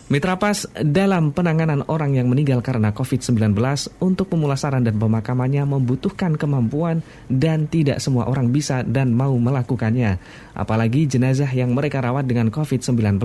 Mitra Pas dalam penanganan orang yang meninggal karena COVID-19 untuk pemulasaran dan pemakamannya membutuhkan kemampuan dan tidak semua orang bisa dan mau melakukannya. Apalagi jenazah yang mereka rawat dengan COVID-19.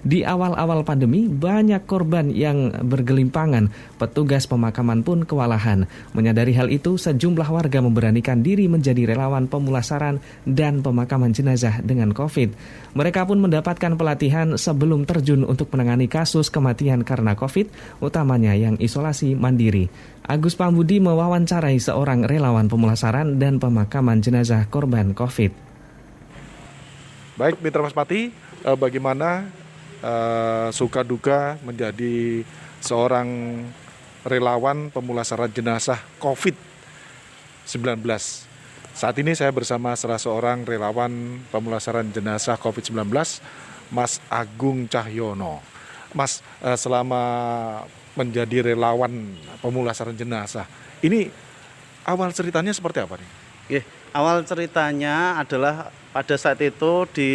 Di awal-awal pandemi banyak korban yang bergelimpangan, petugas pemakaman pun kewalahan. Menyadari hal itu, sejumlah warga memberanikan diri menjadi relawan pemulasaran dan pemakaman jenazah dengan COVID. Mereka pun mendapatkan pelatihan sebelum terjun untuk menangani kasus kematian karena COVID, utamanya yang isolasi mandiri. Agus Pambudi mewawancarai seorang relawan pemulasaran dan pemakaman jenazah korban COVID. Baik, Mitra Maspati, bagaimana suka duka menjadi seorang relawan pemulasaran jenazah COVID-19. Saat ini saya bersama salah seorang relawan pemulasaran jenazah COVID-19, Mas Agung Cahyono. Mas, selama menjadi relawan pemulasaran jenazah, ini awal ceritanya seperti apa nih? Awal ceritanya adalah pada saat itu di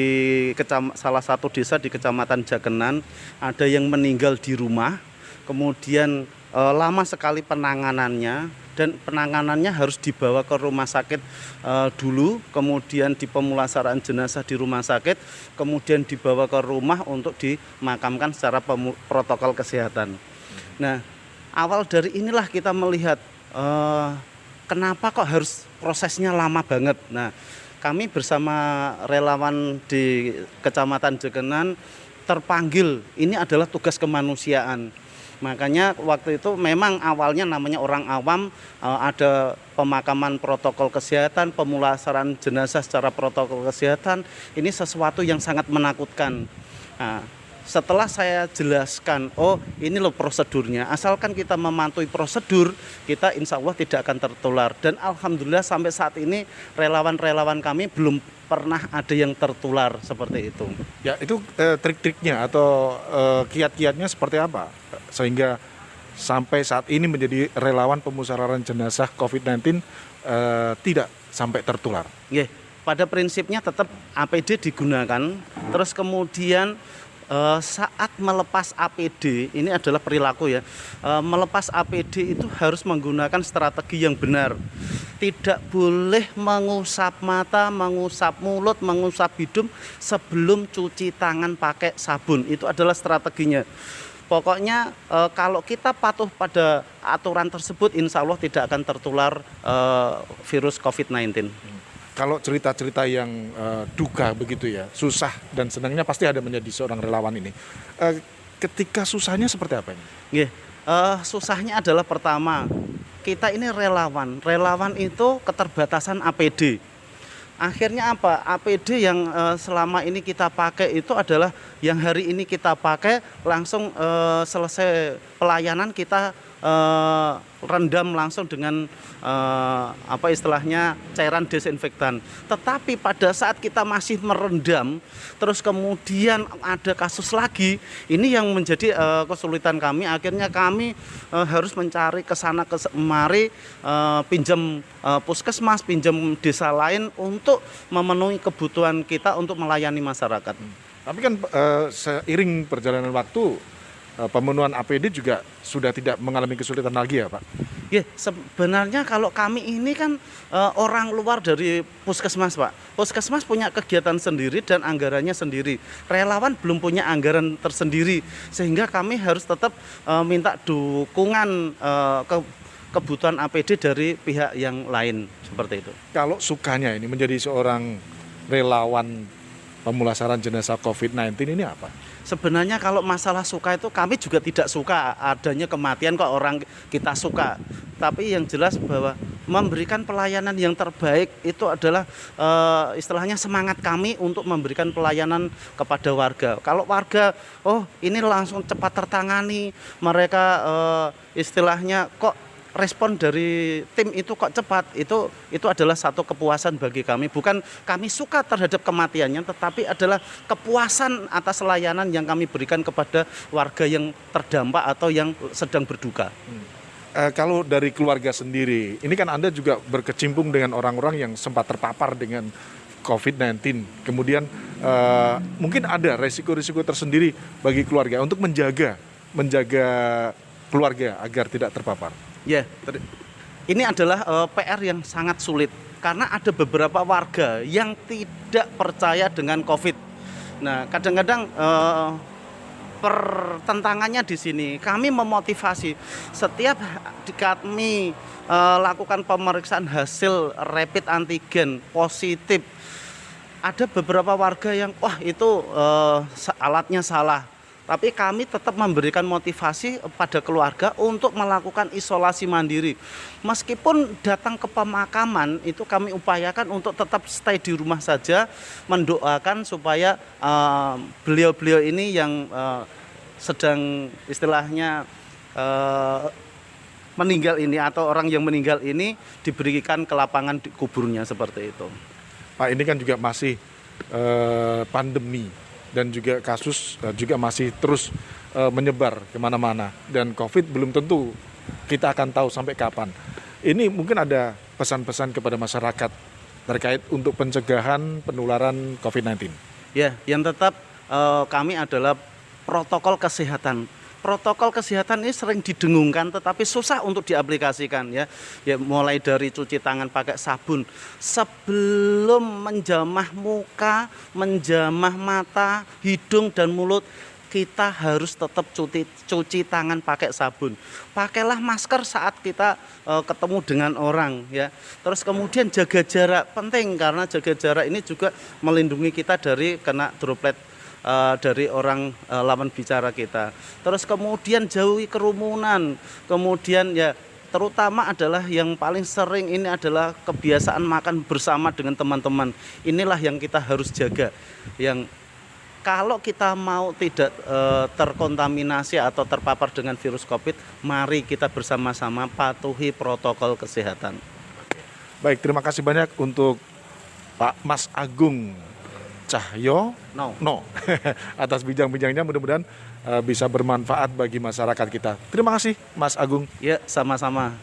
salah satu desa di Kecamatan Jakenan ada yang meninggal di rumah, kemudian lama sekali penanganannya dan penanganannya harus dibawa ke rumah sakit dulu, kemudian di pemulasaraan jenazah di rumah sakit, kemudian dibawa ke rumah untuk dimakamkan secara protokol kesehatan. Nah, awal dari inilah kita melihat kenapa kok harus prosesnya lama banget. Nah, kami bersama relawan di Kecamatan Jakenan terpanggil, ini adalah tugas kemanusiaan. Makanya waktu itu memang awalnya namanya orang awam, ada pemakaman protokol kesehatan, pemulasaran jenazah secara protokol kesehatan, ini sesuatu yang sangat menakutkan. Nah, setelah saya jelaskan, oh ini loh prosedurnya, asalkan kita mematuhi prosedur, kita insya Allah tidak akan tertular. Dan alhamdulillah sampai saat ini relawan-relawan kami belum pernah ada yang tertular seperti itu. Ya, itu trik-triknya atau kiat-kiatnya seperti apa? Sehingga sampai saat ini menjadi relawan pemulasaran jenazah COVID-19 tidak sampai tertular. Pada prinsipnya tetap APD digunakan, terus kemudian saat melepas APD, ini adalah perilaku ya, melepas APD itu harus menggunakan strategi yang benar. Tidak boleh mengusap mata, mengusap mulut, mengusap hidung sebelum cuci tangan pakai sabun. Itu adalah strateginya. Pokoknya kalau kita patuh pada aturan tersebut, insya Allah tidak akan tertular virus COVID-19. Kalau cerita-cerita yang duka begitu ya, susah dan senangnya pasti ada menjadi seorang relawan ini. Ketika susahnya seperti apa ini? Susahnya adalah pertama, kita ini relawan. Relawan itu keterbatasan APD. Akhirnya apa? APD yang selama ini kita pakai itu adalah yang hari ini kita pakai langsung selesai pelayanan kita rendam langsung dengan apa istilahnya cairan desinfektan. Tetapi pada saat kita masih merendam, terus kemudian ada kasus lagi, ini yang menjadi kesulitan kami. Akhirnya kami harus mencari kesana kemari, pinjam puskesmas, pinjam desa lain untuk memenuhi kebutuhan kita untuk melayani masyarakat. Tapi kan seiring perjalanan waktu, pemenuhan APD juga sudah tidak mengalami kesulitan lagi ya Pak? Sebenarnya kalau kami ini kan orang luar dari puskesmas Pak. Puskesmas punya kegiatan sendiri dan anggarannya sendiri. Relawan belum punya anggaran tersendiri. Sehingga kami harus tetap minta dukungan kebutuhan APD dari pihak yang lain seperti itu. Kalau sukanya ini menjadi seorang relawan pemulasaran jenazah COVID-19 ini apa? Sebenarnya kalau masalah suka itu kami juga tidak suka adanya kematian kok orang kita suka. Tapi yang jelas bahwa memberikan pelayanan yang terbaik itu adalah istilahnya semangat kami untuk memberikan pelayanan kepada warga. Kalau warga, oh ini langsung cepat tertangani, mereka istilahnya kok respon dari tim itu kok cepat, itu adalah satu kepuasan bagi kami. Bukan kami suka terhadap kematiannya, tetapi adalah kepuasan atas layanan yang kami berikan kepada warga yang terdampak atau yang sedang berduka. Kalau dari keluarga sendiri, ini kan Anda juga berkecimpung dengan orang-orang yang sempat terpapar dengan COVID-19. Kemudian mungkin ada resiko-resiko tersendiri bagi keluarga untuk menjaga keluarga agar tidak terpapar. Ya, ini adalah PR yang sangat sulit karena ada beberapa warga yang tidak percaya dengan COVID. Nah, kadang-kadang pertentangannya di sini. Kami memotivasi setiap kami lakukan pemeriksaan hasil rapid antigen positif. Ada beberapa warga yang wah itu alatnya salah. Tapi kami tetap memberikan motivasi pada keluarga untuk melakukan isolasi mandiri. Meskipun datang ke pemakaman itu kami upayakan untuk tetap stay di rumah saja, mendoakan supaya beliau-beliau ini yang sedang istilahnya meninggal ini atau orang yang meninggal ini diberikan ke lapangan kuburnya seperti itu. Pak, ini kan juga masih pandemi dan juga kasus juga masih terus menyebar kemana-mana dan COVID belum tentu kita akan tahu sampai kapan. Ini mungkin ada pesan-pesan kepada masyarakat terkait untuk pencegahan penularan COVID-19. Ya, yang tetap kami adalah protokol kesehatan. Protokol kesehatan ini sering didengungkan tetapi susah untuk diaplikasikan ya. Ya mulai dari cuci tangan pakai sabun sebelum menjamah muka, menjamah mata, hidung dan mulut kita harus tetap cuci tangan pakai sabun. Pakailah masker saat kita ketemu dengan orang ya. Terus kemudian jaga jarak penting karena jaga jarak ini juga melindungi kita dari kena droplet dari orang lawan bicara kita. Terus kemudian jauhi kerumunan. Kemudian ya terutama adalah yang paling sering ini adalah kebiasaan makan bersama dengan teman-teman. Inilah yang kita harus jaga. Yang kalau kita mau tidak terkontaminasi atau terpapar dengan virus COVID, mari kita bersama-sama patuhi protokol kesehatan. Baik, terima kasih banyak untuk Pak Mas Agung Cahyo atas bincang-bincangnya, mudah-mudahan bisa bermanfaat bagi masyarakat kita. Terima kasih Mas Agung. Ya, sama-sama.